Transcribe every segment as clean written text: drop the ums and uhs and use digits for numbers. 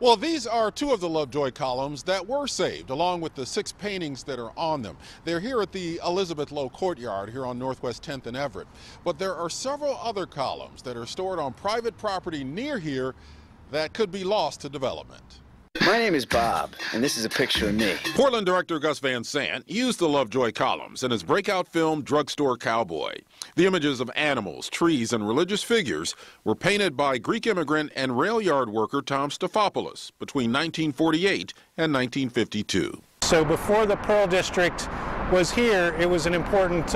Well, these are two of the Lovejoy columns that were saved, along with the 6 paintings that are on them. They're here at the Elizabeth Lowe Courtyard here on Northwest 10th and Everett. But there are several other columns that are stored on private property near here that could be lost to development. My name is Bob, and this is a picture of me. Portland director Gus Van Sant used the Lovejoy columns in his breakout film Drugstore Cowboy. The images of animals, trees, and religious figures were painted by Greek immigrant and rail yard worker Tom Stefopoulos between 1948 and 1952. So before the Pearl District was here, it was an important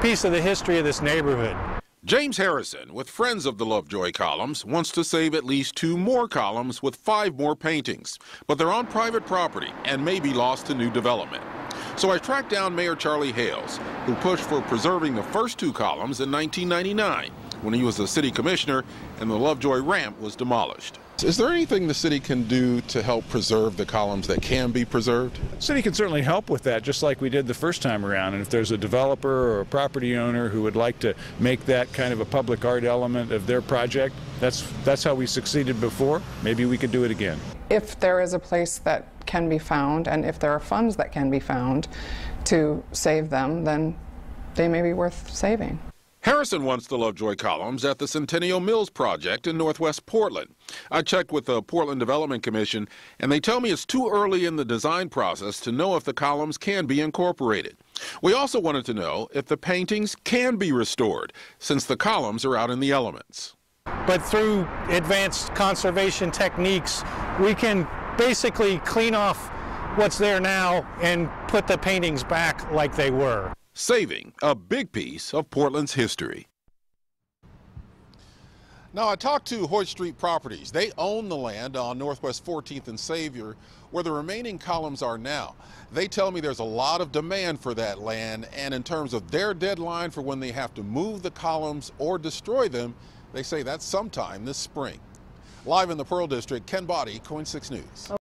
piece of the history of this neighborhood. James Harrison, with Friends of the Lovejoy Columns, wants to save at least 2 more columns with 5 more paintings. But they're on private property and may be lost to new development. So I tracked down Mayor Charlie Hales, who pushed for preserving the first 2 columns in 1999, when he was the city commissioner and the Lovejoy ramp was demolished. Is there anything the city can do to help preserve the columns that can be preserved? The city can certainly help with that, just like we did the first time around. And if there's a developer or a property owner who would like to make that kind of a public art element of their project, that's how we succeeded before. Maybe we could do it again. If there is a place that can be found, and if there are funds that can be found to save them, then they may be worth saving. Harrison wants the Lovejoy columns at the Centennial Mills project in northwest Portland. I checked with the Portland Development Commission, and they tell me it's too early in the design process to know if the columns can be incorporated. We also wanted to know if the paintings can be restored, since the columns are out in the elements. But through advanced conservation techniques, we can basically clean off what's there now and put the paintings back like they were. Saving a big piece of Portland's history. Now, I talked to Hoyt Street Properties. They own the land on Northwest 14th and Xavier, where the remaining columns are now. They tell me there's a lot of demand for that land, and in terms of their deadline for when they have to move the columns or destroy them, they say that's sometime this spring. Live in the Pearl District, Ken Boddy, KOIN 6 News.